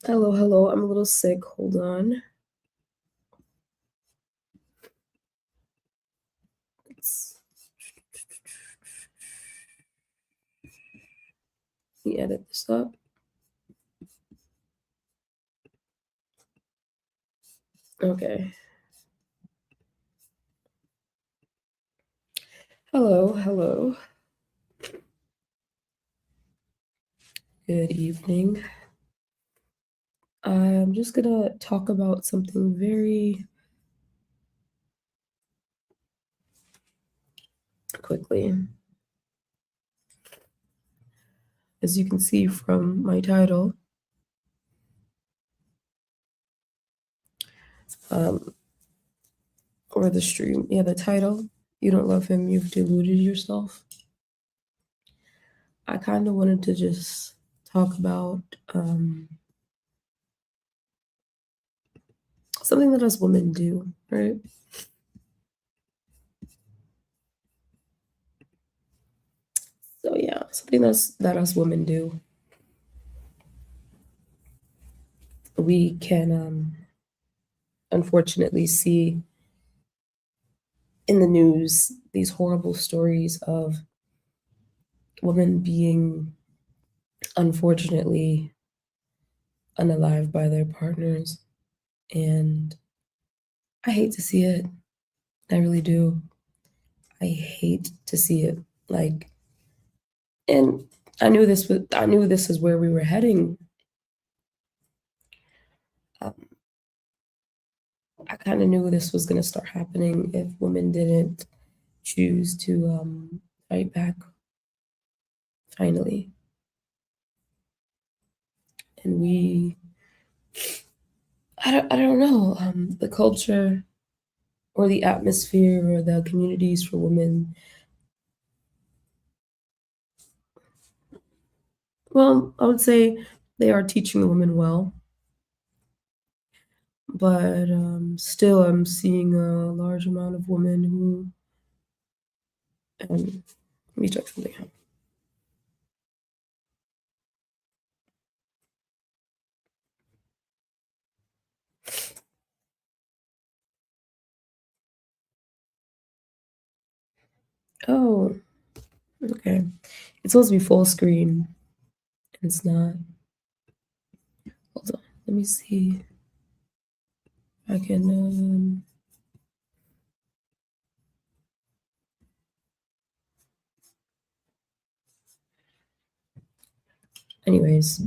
Hello, hello. I'm a little sick. Hold on. Let's Let me edit this up. Okay. Hello, hello. Good evening. I'm just gonna talk about something very quickly. As you can see from my title, um, or the stream, yeah, the title, You Don't Love Him, You've Deluded Yourself. I kind of wanted to just talk about something that us women do, right? So yeah, something that us women do. We can unfortunately see in the news these horrible stories of women being unfortunately unalived by their partners. And I hate to see it. I really do. I hate to see it. Like, and I knew this is where we were heading. Um, I kind of knew this was going to start happening if women didn't choose to fight back finally. And I don't know, the culture or the atmosphere or the communities for women. Well, I would say they are teaching the women well, but still, I'm seeing a large amount of women who. Let me check something out. Oh, okay. It's supposed to be full screen. It's not. Hold on. Let me see. I can. Anyways,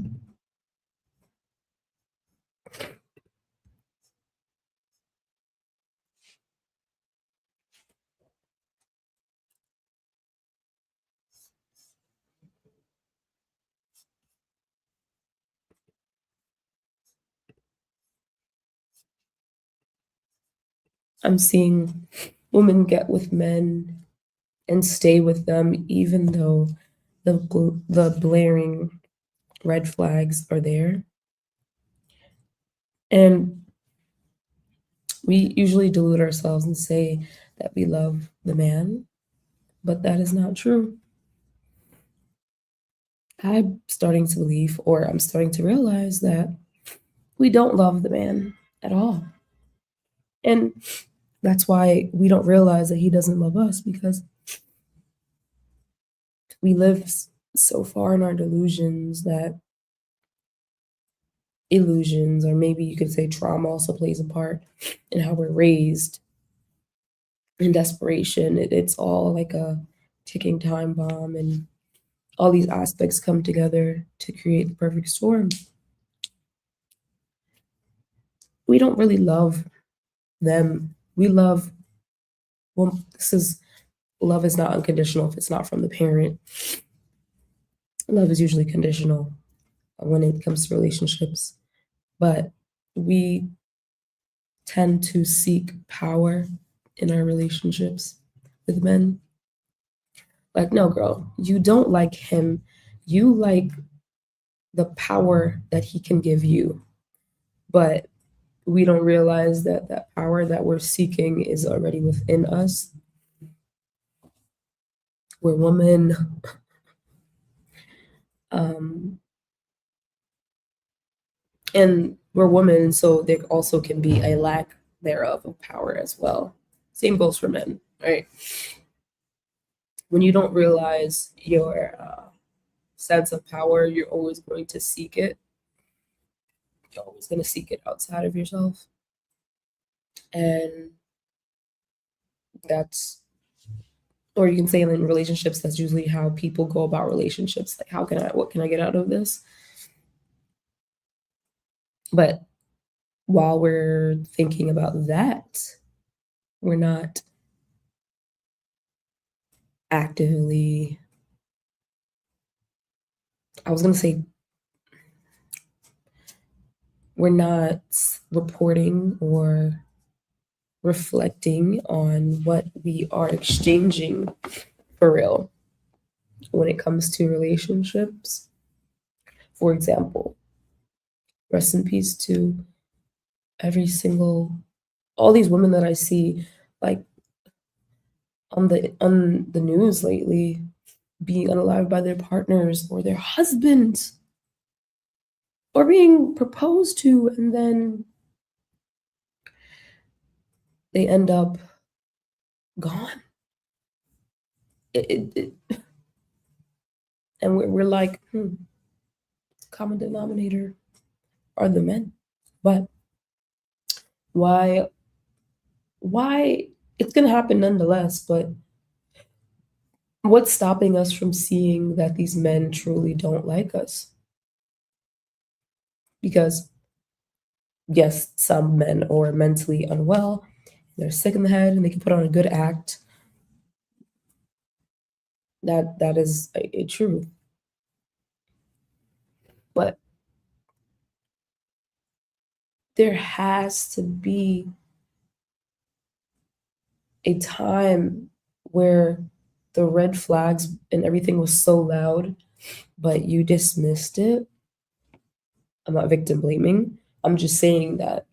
I'm seeing women get with men and stay with them even though the blaring red flags are there. And we usually delude ourselves and say that we love the man, but that is not true. I'm starting to believe, or I'm starting to realize that we don't love the man at all. And that's why we don't realize that he doesn't love us because we live so far in our delusions that illusions, or maybe you could say trauma, also plays a part in how we're raised in desperation. It's all like a ticking time bomb, and all these aspects come together to create the perfect storm. We don't really love them. We love, well, this is love is not unconditional if it's not from the parent. Love is usually conditional when it comes to relationships, but we tend to seek power in our relationships with men. Like, no, girl, you don't like him. You like the power that he can give you. But we don't realize that that power that we're seeking is already within us. We're women. Um, And we're women, so there also can be a lack thereof of power as well. Same goes for men, right? When you don't realize your sense of power, you're always going to seek it. You're always going to seek it outside of yourself. And that's, or you can say in relationships, that's usually how people go about relationships. Like, what can I get out of this? But while we're thinking about that, we're not actively, I was going to say, we're not reporting or reflecting on what we are exchanging for real when it comes to relationships. For example, rest in peace to every single, all these women that I see, like on the news lately, being unalived by their partners or their husbands, or being proposed to, and then they end up gone. And we're like, common denominator are the men. But why it's going to happen nonetheless, but what's stopping us from seeing that these men truly don't like us? Because yes, some men are mentally unwell, they're sick in the head, and they can put on a good act. That is a truth. But there has to be a time where the red flags and everything was so loud, but you dismissed it. I'm not victim blaming. I'm just saying that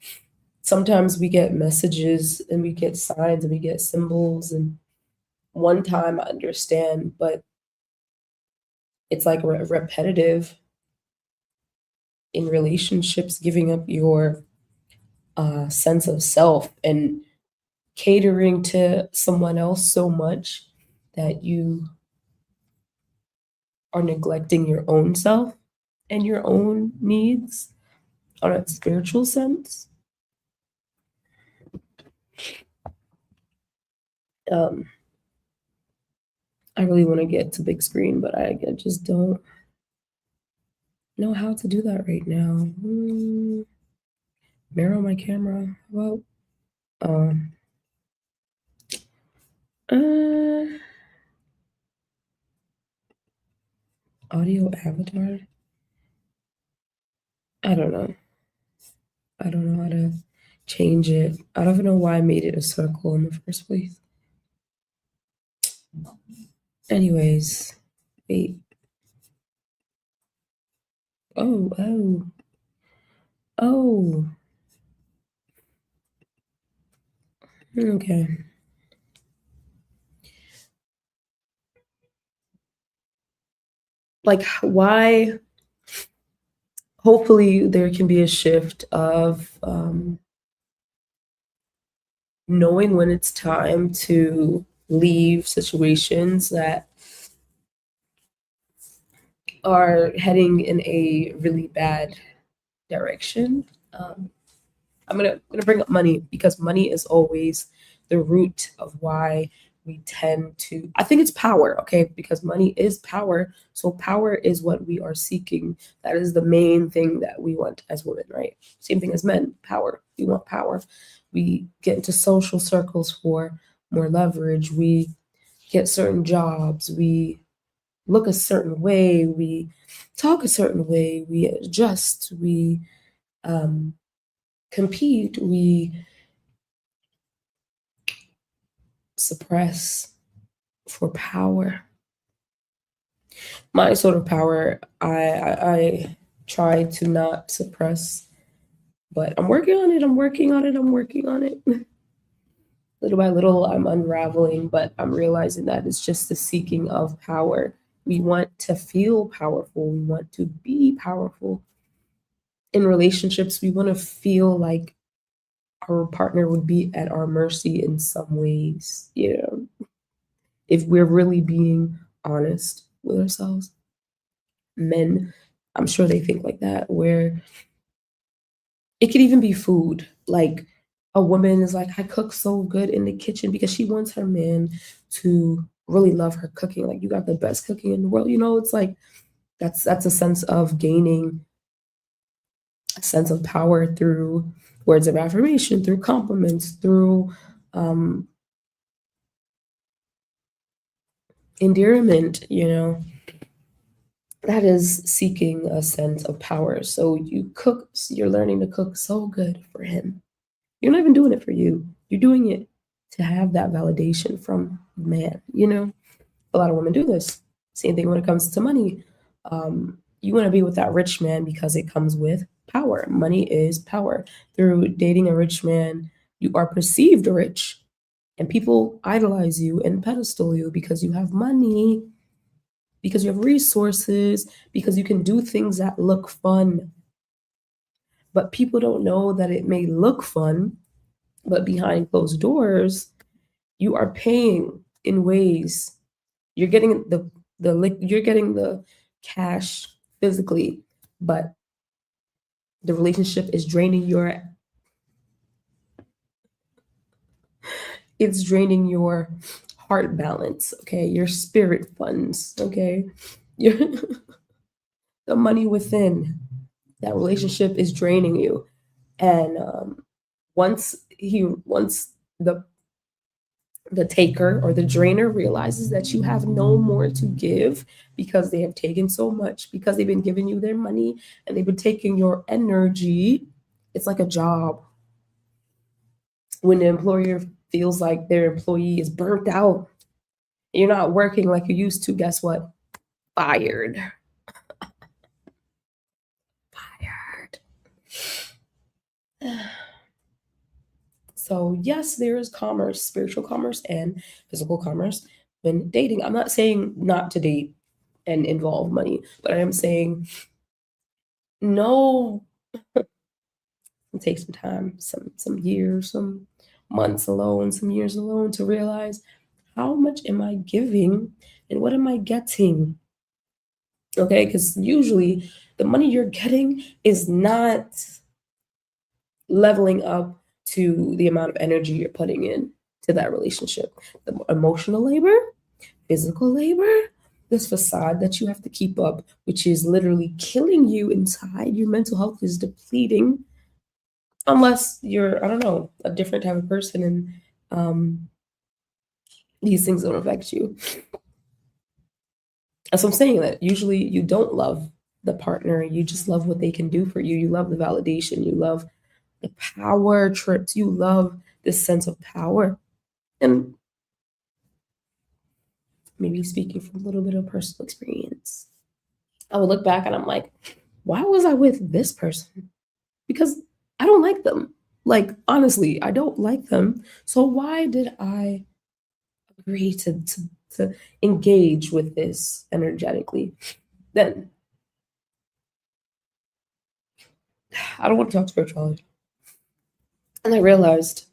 sometimes we get messages and we get signs and we get symbols, and one time I understand, but it's like repetitive in relationships, giving up your sense of self and catering to someone else so much that you are neglecting your own self and your own needs on a spiritual sense. Um, I really want to get to big screen, but I just don't know how to do that right now. Mirror my camera. Well, um, uh, audio avatar. I don't know. I don't know how to change it. I don't even know why I made it a circle in the first place. Anyways, wait. Oh. Okay. Like, why? Hopefully, there can be a shift of knowing when it's time to leave situations that are heading in a really bad direction. I'm gonna bring up money because money is always the root of why we tend to. I think it's power, okay? Because money is power, so power is what we are seeking. That is the main thing that we want as women, right? Same thing as men. Power. We want power. We get into social circles for more leverage. We get certain jobs. We look a certain way. We talk a certain way. We adjust. We compete. We suppress for power. My sort of power, I try to not suppress, but I'm working on it. I'm working on it. I'm working on it. Little by little, I'm unraveling, but I'm realizing that it's just the seeking of power. We want to feel powerful. We want to be powerful. in relationships, we want to feel like our partner would be at our mercy in some ways, you know, if we're really being honest with ourselves. Men, I'm sure they think like that, where it could even be food. Like a woman is like, I cook so good in the kitchen because she wants her man to really love her cooking. Like you got the best cooking in the world. You know, it's like that's a sense of gaining a sense of power through words of affirmation, through compliments, through um, endearment, you know. That is seeking a sense of power. So you cook, you're learning to cook so good for him. You're not even doing it for you. You're doing it to have that validation from man, you know? A lot of women do this. Same thing when it comes to money. You want to be with that rich man because it comes with power. Money is power. Through dating a rich man, you are perceived rich, and people idolize you and pedestal you because you have money, because you have resources, because you can do things that look fun. But people don't know that it may look fun, but behind closed doors, you are paying in ways you're getting you're getting the cash physically, but the relationship is draining your it's draining your heart balance, okay? Your spirit funds, okay? Your the money within that relationship is draining you. And once the taker or the drainer realizes that you have no more to give because they have taken so much, because they've been giving you their money and they've been taking your energy, it's like a job. When the employer feels like their employee is burnt out, you're not working like you used to, guess what? Fired. Fired. So, yes, there is commerce, spiritual commerce, and physical commerce when dating. I'm not saying not to date and involve money, but I am saying no, take some time, some years, some months alone, some years alone to realize how much am I giving and what am I getting? Okay, because usually the money you're getting is not leveling up to the amount of energy you're putting in to that relationship. The emotional labor, physical labor, this facade that you have to keep up, which is literally killing you inside. Your mental health is depleting unless you're, I don't know, a different type of person and these things don't affect you. So I'm saying that usually you don't love the partner, you just love what they can do for you. You love the validation, you love the power trips, you love this sense of power. And maybe speaking from a little bit of personal experience, I would look back and I'm like, why was I with this person? Because I don't like them. Like, honestly, I don't like them. So why did I agree to engage with this energetically? Then I don't want to talk spirituality. And I realized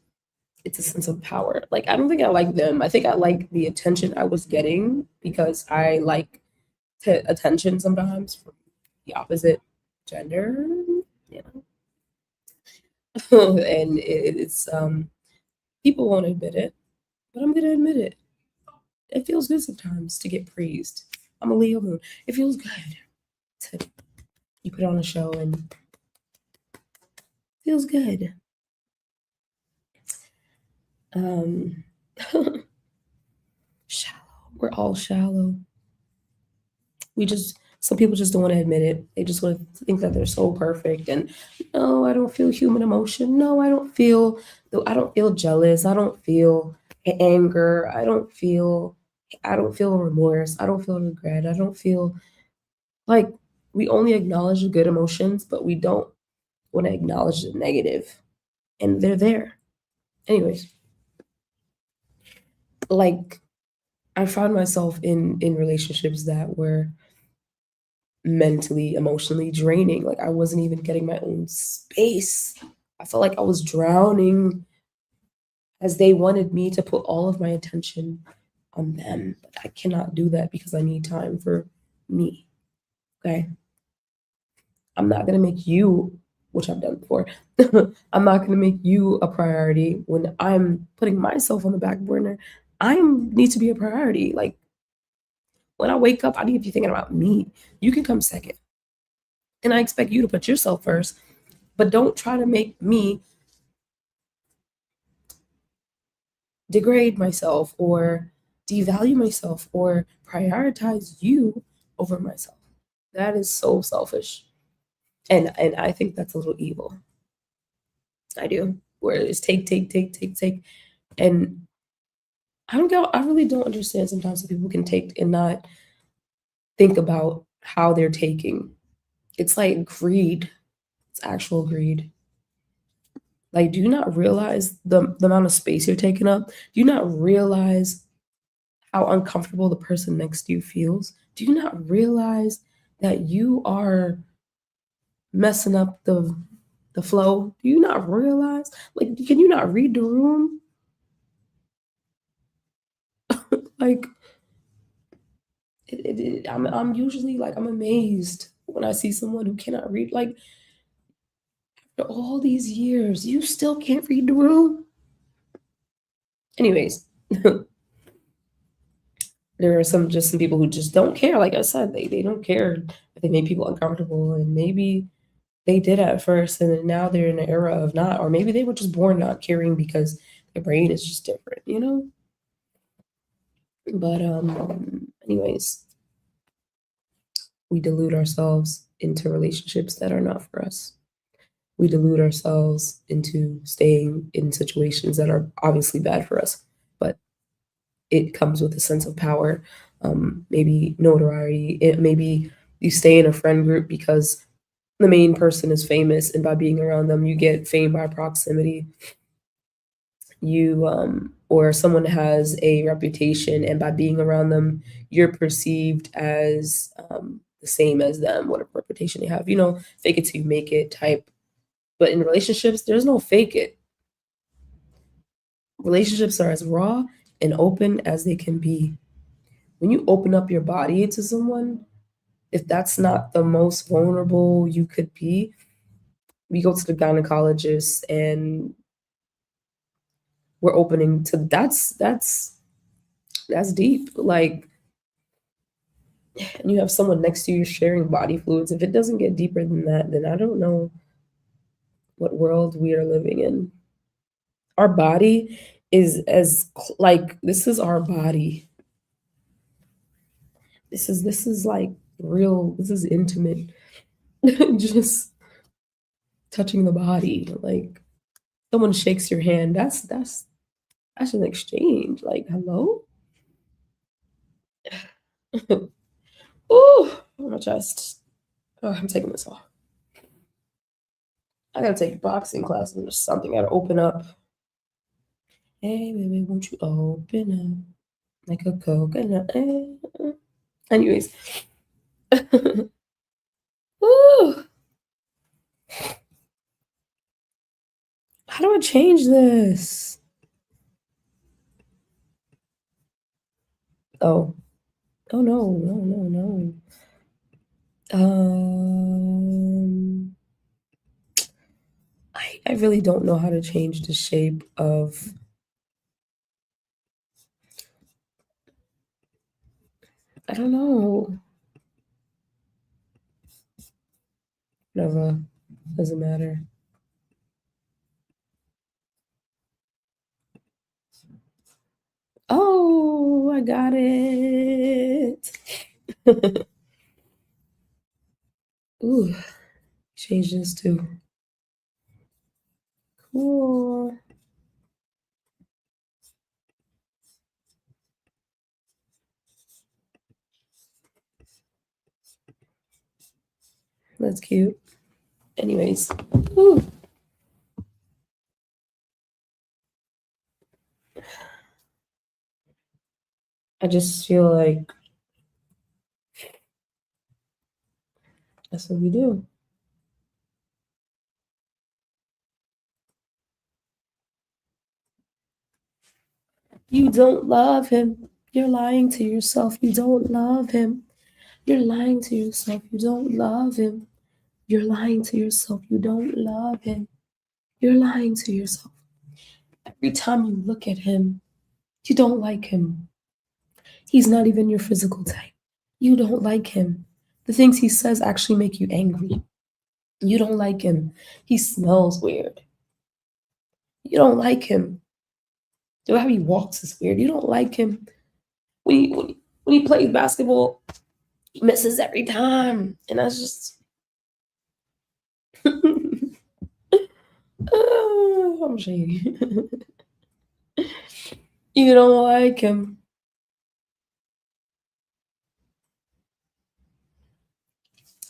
it's a sense of power. Like, I don't think I like them. I think I like the attention I was getting because I like to attention sometimes from the opposite gender. You know? And it's people won't admit it, but I'm gonna admit it. It feels good sometimes to get praised. I'm a Leo moon. It feels good to you put on a show and it feels good. Um, shallow. We're all shallow. We just some people just don't want to admit it. They just want to think that they're so perfect. And no, I don't feel human emotion. No, I don't feel jealous. I don't feel anger. I don't feel remorse. I don't feel regret. I don't feel like we only acknowledge the good emotions, but we don't want to acknowledge the negative. And they're there. Anyways, like I found myself in relationships that were mentally, emotionally draining. Like I wasn't even getting my own space. I felt like I was drowning as they wanted me to put all of my attention on them. But I cannot do that because I need time for me. Okay. I'm not going to make you, which I've done before, I'm not going to make you a priority when I'm putting myself on the back burner. I need to be a priority. Like when I wake up, I need to be thinking about me. You can come second. And I expect you to put yourself first, but don't try to make me degrade myself or devalue myself or prioritize you over myself. That is so selfish. And I think that's a little evil. I do. Where it's take, take, take, take, take. And I really don't understand sometimes that people can take and not think about how they're taking. It's like greed. It's actual greed. Like, do you not realize the amount of space you're taking up? Do you not realize how uncomfortable the person next to you feels? Do you not realize that you are messing up the flow? Do you not realize? Like, can you not read the room? Like, I'm usually like I'm amazed when I see someone who cannot read. Like, after all these years, you still can't read the room. Anyways, there are some people who just don't care. Like I said, they don't care if they make people uncomfortable, and maybe they did at first, and then now they're in an era of not, or maybe they were just born not caring because their brain is just different, you know? But anyways, we delude ourselves into relationships that are not for us. We delude ourselves into staying in situations that are obviously bad for us, but it comes with a sense of power, maybe notoriety. Maybe you stay in a friend group because the main person is famous, and by being around them, you get fame by proximity. You or someone has a reputation, and by being around them, you're perceived as the same as them, whatever reputation they have. You know, fake it till you make it type. But in relationships, there's no fake it. Relationships are as raw and open as they can be. When you open up your body to someone, if that's not the most vulnerable you could be, we go to the gynecologist and we're opening to that's deep. Like, and you have someone next to you sharing body fluids. If it doesn't get deeper than that, then I don't know what world we are living in. Our body is like this is our body. This is like real. This is intimate. Just touching the body. Like someone shakes your hand. That's an exchange. Like hello. Ooh, on my chest. Oh, I'm taking this off. I gotta take boxing classes or something. I gotta open up. Hey, baby, won't you open up like a coconut? Anyways, ooh, how do I change this? Oh, oh no, no, no, no. Um, I really don't know how to change the shape of. I don't know. Whatever, doesn't matter. Oh, I got it. Ooh, change this too. Cool. That's cute. Anyways, ooh, I just feel like That's what we do. You don't love him. You're lying to yourself. You don't love him. You're lying to yourself. You don't love him. You're lying to yourself. You don't love him. You're lying to yourself. Every time you look at him, you don't like him. He's not even your physical type. You don't like him. The things he says actually make you angry. You don't like him. He smells weird. You don't like him. The way he walks is weird. You don't like him. When he plays basketball, he misses every time. And that's just I'm shady. You don't like him.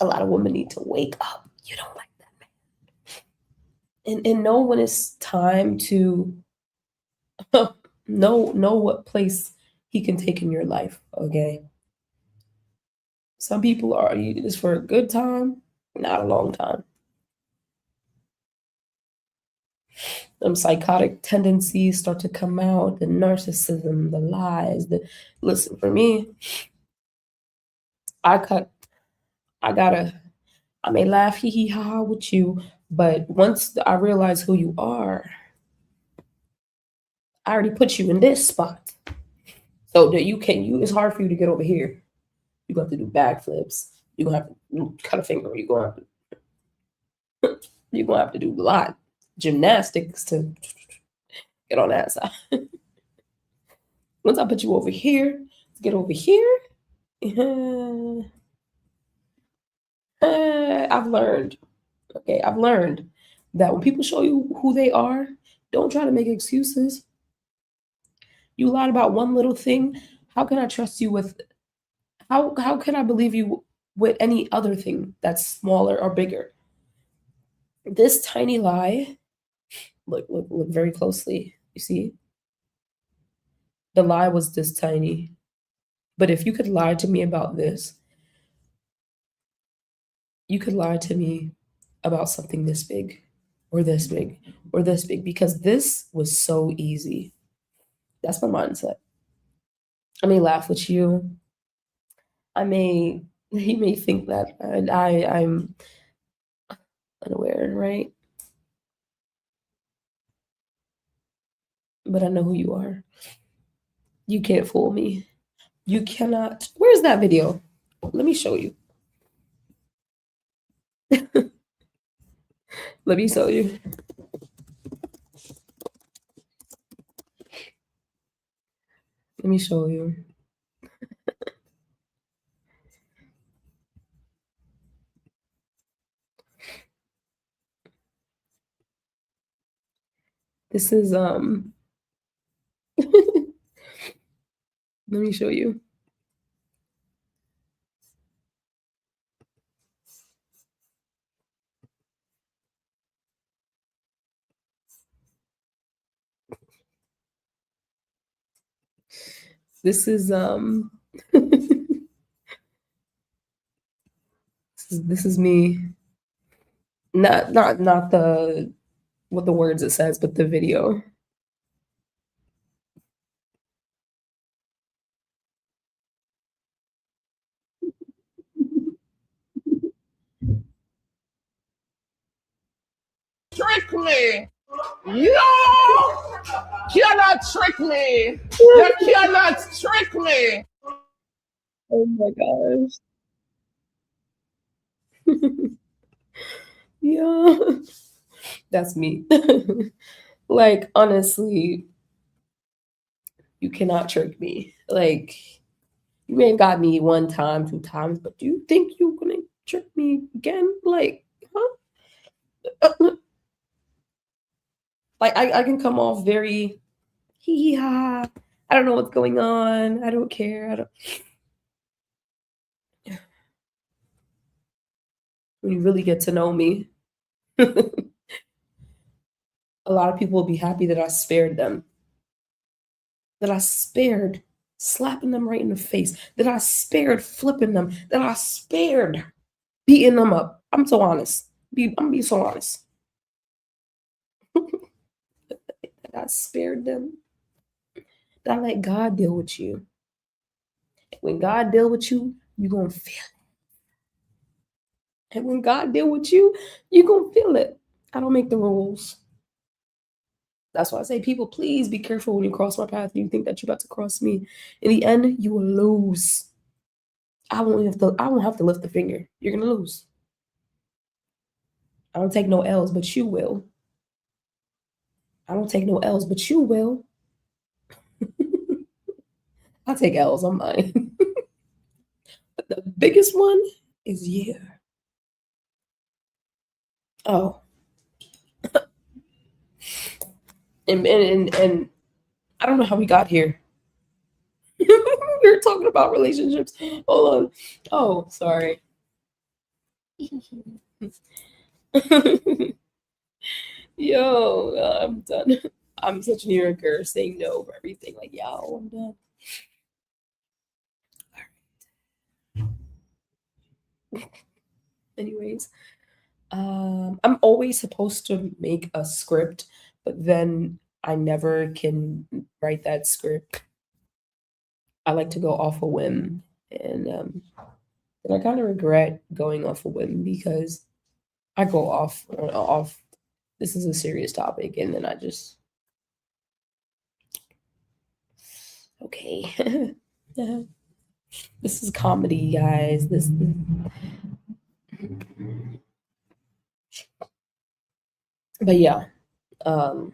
A lot of women need to wake up. You don't like that man. And know when it's time to know what place he can take in your life, okay? Some people are you this for a good time, not a long time. Them psychotic tendencies start to come out, the narcissism, the lies, the listen for me, I cut I gotta I may laugh hee hee ha ha with you, but once I realize who you are, I already put you in this spot. So that you it's hard for you to get over here. You're gonna have to do backflips. You're gonna have to cut a finger. You're gonna have to do a lot gymnastics to get on that side. Once I put you over here, to get over here, I've learned. Okay, I've learned that when people show you who they are, don't try to make excuses. You lied about one little thing. How can I trust you with how can I believe you with any other thing that's smaller or bigger? This tiny lie, look very closely. You see? The lie was this tiny. But if you could lie to me about this, you could lie to me about something this big or this big or this big because this was so easy. That's my mindset. I may laugh with you. I may he may think that I'm unaware, right? But I know who you are. You can't fool me. You cannot. Where's that video? Let me show you. Let me show you. Let me show you. This is let me show you. This is this is me. Not the what the words it says, but the video. Trick me. You cannot trick me. You cannot trick me. Oh my gosh. Yeah. That's me. Like honestly, you cannot trick me. Like you may have got me one time, two times, but do you think you're gonna trick me again? Like, huh? Like I can come off very hee hee ha. I don't know what's going on. I don't care. I don't when you really get to know me. A lot of people will be happy that I spared them. That I spared slapping them right in the face. That I spared flipping them. That I spared. beating them up. I'm so honest. I'm being so honest. I spared them. I let God deal with you. When God deal with you, you gonna feel it. And when God deal with you gonna feel it. I don't make the rules. That's why I say, people, please be careful when you cross my path and you think that you're about to cross me. In the end, you will lose. I won't have to lift the finger. You're gonna lose. I don't take no L's, but you will. I don't take no L's, but you will. I take L's, I'm mine. But the biggest one is you. Oh. And I don't know how we got here. We're talking about relationships. Hold on. Oh, sorry. Yo, I'm done. I'm such a New Yorker saying no for everything. Like, yo, I'm done. Anyways, I'm always supposed to make a script, but then I never can write that script. I like to go off a whim, and I kind of regret going off a whim because I go off. This is a serious topic, and then I just okay. This is comedy, guys. But yeah, um,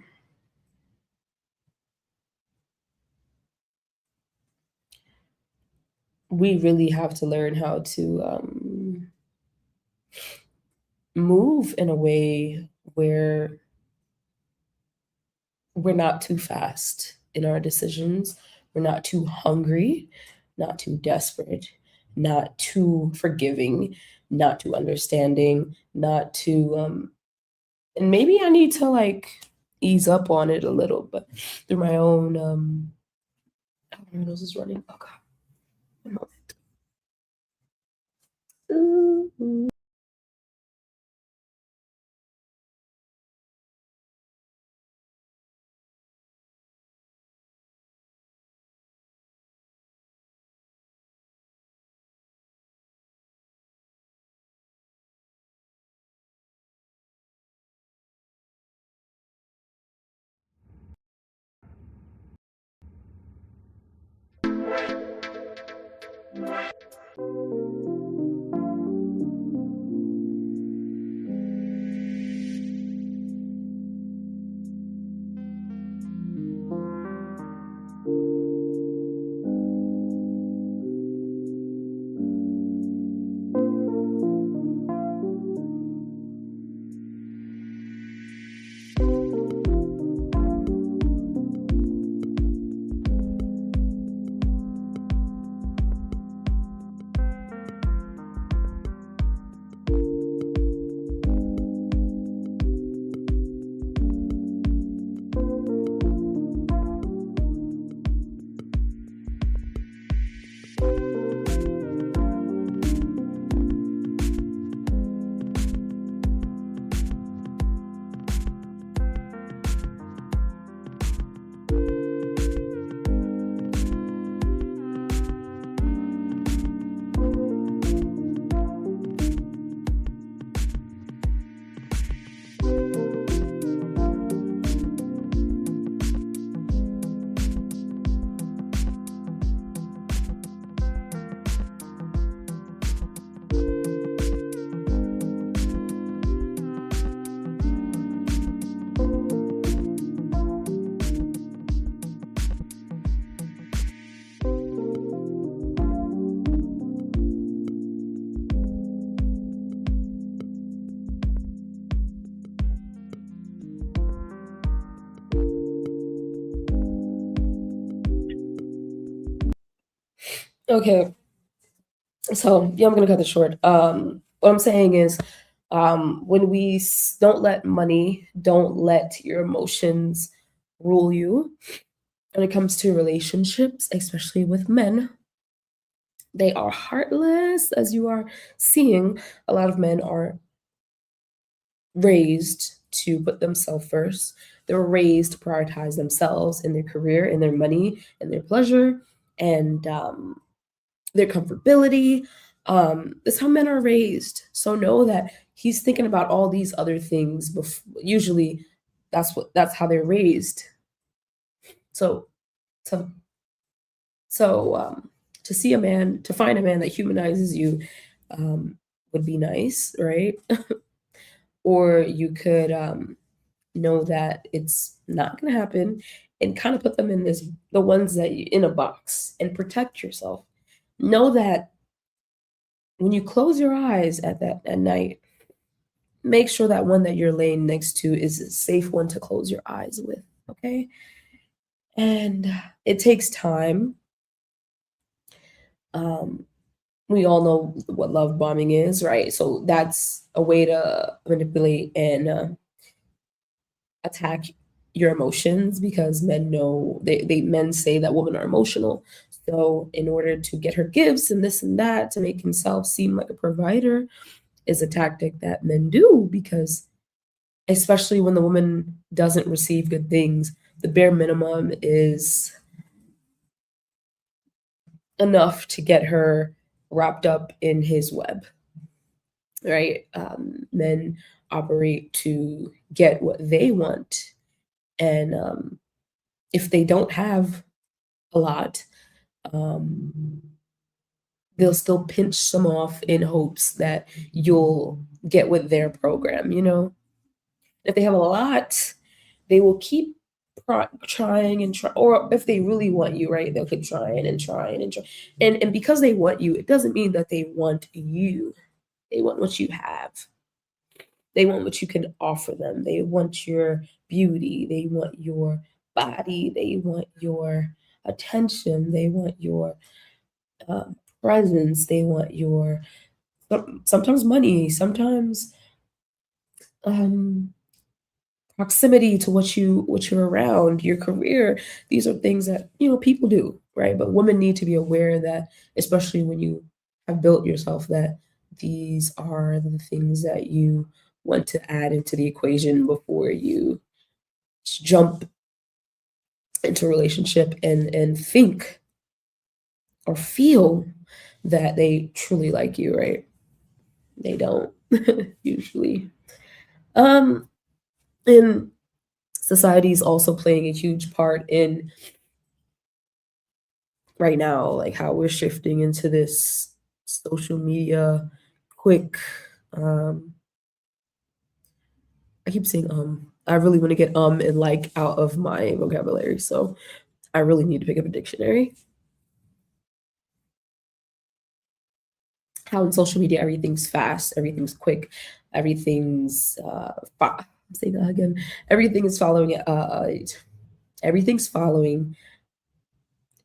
we really have to learn how to move in a way where we're not too fast in our decisions. We're not too hungry, not too desperate, not too forgiving, not too understanding, not too and maybe I need to like ease up on it a little, but through my own oh, my nose is running. Oh god. One moment. Okay, so yeah, I'm gonna cut this short. What I'm saying is, when don't let your emotions rule you when it comes to relationships, especially with men. They are heartless, as you are seeing. A lot of men are raised to put themselves first. They were raised to prioritize themselves and their career and their money and their pleasure and their comfortability. That's how men are raised. So know that he's thinking about all these other things. Usually, that's how they're raised. So to to see a man, to find a man that humanizes you, um, would be nice, right? Or you could know that it's not going to happen and kind of put them in this the ones that you, in a box and protect yourself. Know that when you close your eyes at night, make sure that one that you're laying next to is a safe one to close your eyes with, okay? And it takes time. Um, we all know what love bombing is, right? So that's a way to manipulate and attack your emotions because men know they men say that women are emotional. So in order to get her gifts and this and that to make himself seem like a provider is a tactic that men do because especially when the woman doesn't receive good things, the bare minimum is enough to get her wrapped up in his web, right? Men operate to get what they want. And if they don't have a lot, um, they'll still pinch some off in hopes that you'll get with their program, you know? If they have a lot, they will keep trying and try, or if they really want you, right, they'll keep trying and trying and trying. And because they want you, it doesn't mean that they want you. They want what you have. They want what you can offer them. They want your beauty. They want your body. They want your attention. They want your uh, presence. They want your sometimes money. Sometimes um, proximity to what you're around, your career. These are things that people do, right? But women need to be aware that, especially when you have built yourself, that these are the things that you want to add into the equation before you jump into a relationship and think or feel that they truly like you, right? They don't usually. Um, and society is also playing a huge part in right now, like how we're shifting into this social media quick. Um, I keep saying I really want to get and like out of my vocabulary, so I really need to pick up a dictionary. How in social media everything's fast, everything's quick, everything's I'm saying that again. Everything is following everything's following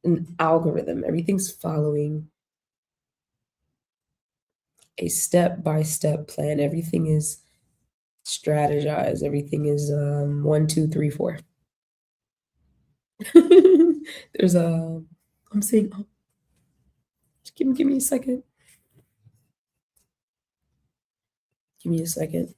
an algorithm. Everything's following a step-by-step plan. Everything is strategized. Everything is one, two, three, four. There's a I'm saying give me a second. Give me a second.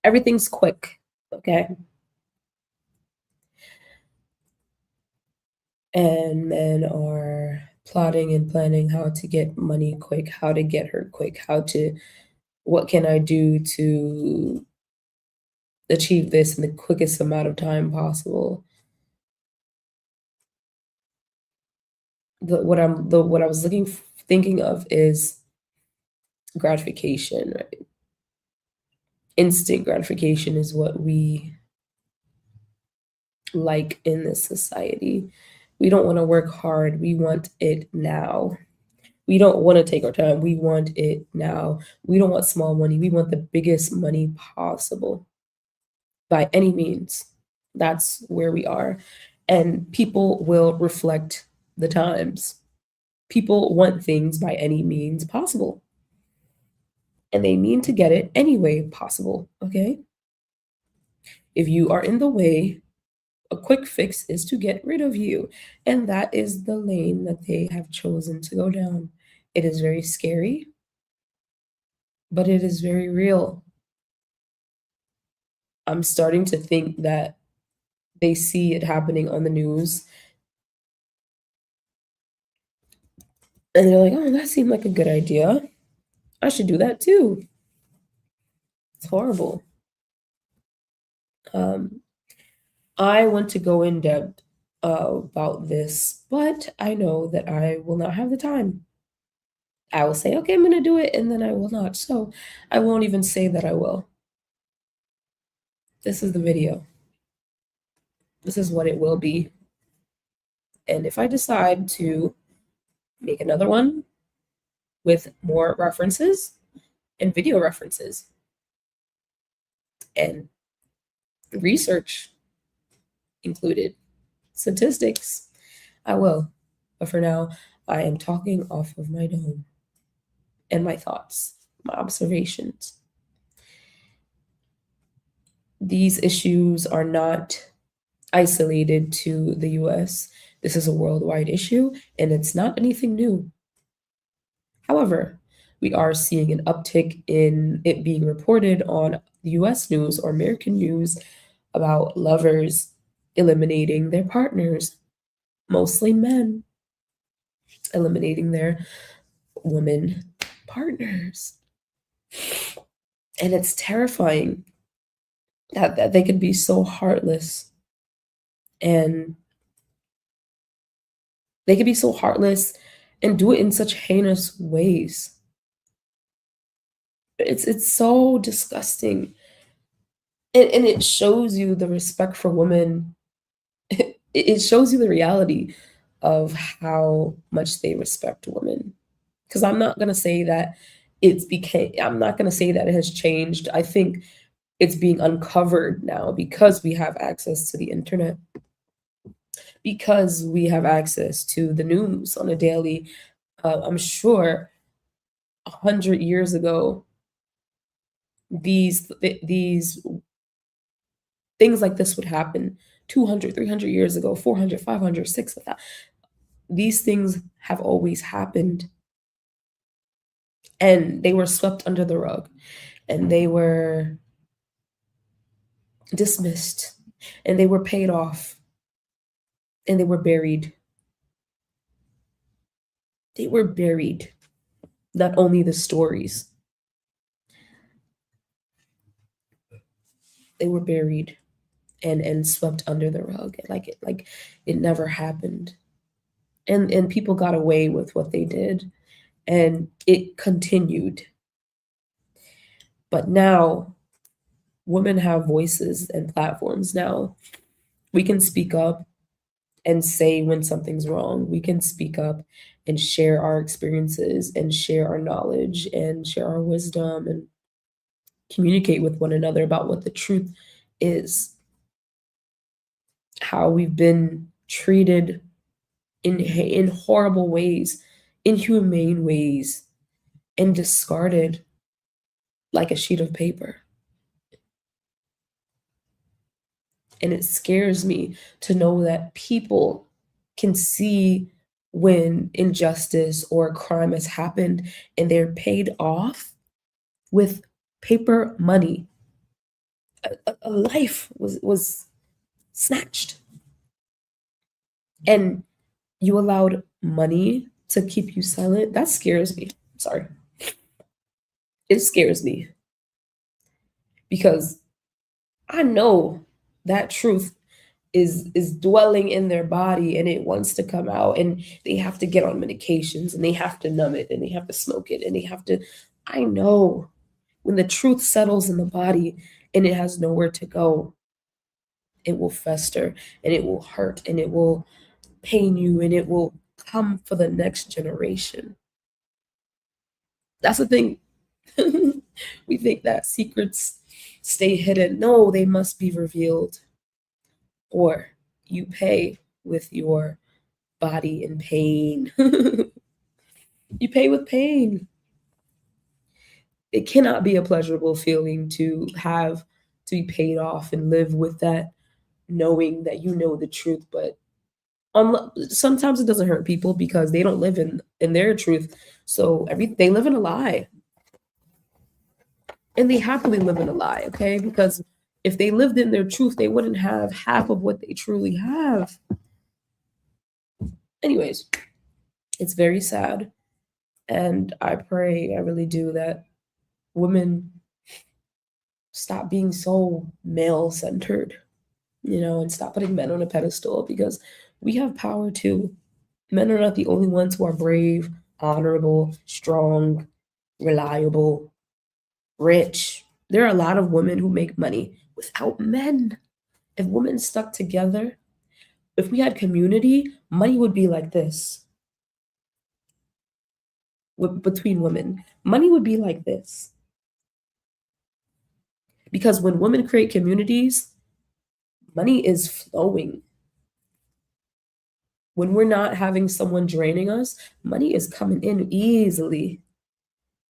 Everything's quick. Okay. And men are plotting and planning how to get money quick, how to get her quick, what can I do to achieve this in the quickest amount of time possible. What I was thinking of is gratification, right? Instant gratification is what we like in this society. We don't want to work hard. We want it now. We don't want to take our time. We want it now. We don't want small money. We want the biggest money possible by any means. That's where we are. And people will reflect the times. People want things by any means possible. and they mean to get it any way possible, okay? If you are in the way, a quick fix is to get rid of you. And that is the lane that they have chosen to go down. It is very scary, but it is very real. I'm starting to think that they see it happening on the news and they're like, oh, that seemed like a good idea. I should do that too. It's horrible. I want to go in depth about this, but I know that I will not have the time. I will say, okay, I'm going to do it, and then I will not. So I won't even say that I will. This is the video. This is what it will be. And if I decide to make another one with more references and video references and research included, statistics, I will. But for now, I am talking off of my dome and my thoughts, my observations. These issues are not isolated to the US. This is a worldwide issue, and it's not anything new. However, we are seeing an uptick in it being reported on US news or American news about lovers eliminating their partners, mostly men eliminating their women partners. And it's terrifying that they could be so heartless, and they could be so heartless and do it in such heinous ways. It's so disgusting. And it shows you the respect for women. It shows you the reality of how much they respect women. Because I'm not gonna say that I'm not gonna say that it has changed. I think it's being uncovered now because we have access to the internet, because we have access to the news on a daily. I'm sure 100 years ago, these things like this would happen. 200, 300 years ago, 400, 500, 600. These things have always happened, and they were swept under the rug, and they were dismissed, and they were paid off, and they were buried. They were buried. Not only the stories, they were buried and swept under the rug, like it never happened. And people got away with what they did, and it continued. But now women have voices and platforms now. We can speak up and say when something's wrong. We can speak up and share our experiences and share our knowledge and share our wisdom and communicate with one another about what the truth is. How we've been treated in horrible ways, inhumane ways, and discarded like a sheet of paper. And it scares me to know that people can see when injustice or a crime has happened and they're paid off with paper money. A life was snatched. And you allowed money to keep you silent. That scares me. Sorry. It scares me. Because I know that truth is dwelling in their body and it wants to come out, and they have to get on medications and they have to numb it and they have to smoke it and they have to. I know when the truth settles in the body and it has nowhere to go, it will fester and it will hurt and it will pain you and it will come for the next generation. That's the thing. We think that secrets stay hidden. No, they must be revealed. Or you pay with your body in pain. You pay with pain. it cannot be a pleasurable feeling to have to be paid off and live with that knowing that you know the truth, but sometimes it doesn't hurt people because they don't live in their truth. So they live in a lie, and they happily live in a lie. Okay, because if they lived in their truth, they wouldn't have half of what they truly have. Anyways, it's very sad, and I pray, I really do, that women stop being so male centered, and stop putting men on a pedestal, because we have power too. Men are not the only ones who are brave, honorable, strong, reliable, rich. There are a lot of women who make money without men. If women stuck together, if we had community, money would be like this between women. Money would be like this. Because when women create communities, money is flowing. When we're not having someone draining us, money is coming in easily.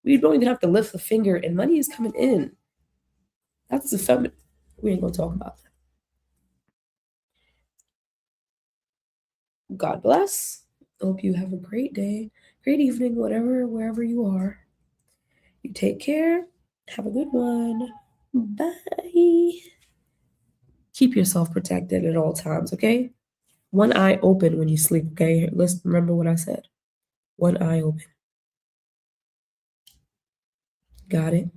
We don't even have to lift the finger, and money is coming in. That's the feminine. We ain't gonna talk about that. God bless. Hope you have a great day, great evening, wherever you are. You take care. Have a good one. Bye. Keep yourself protected at all times, okay? One eye open when you sleep, okay? Let's remember what I said. One eye open. Got it?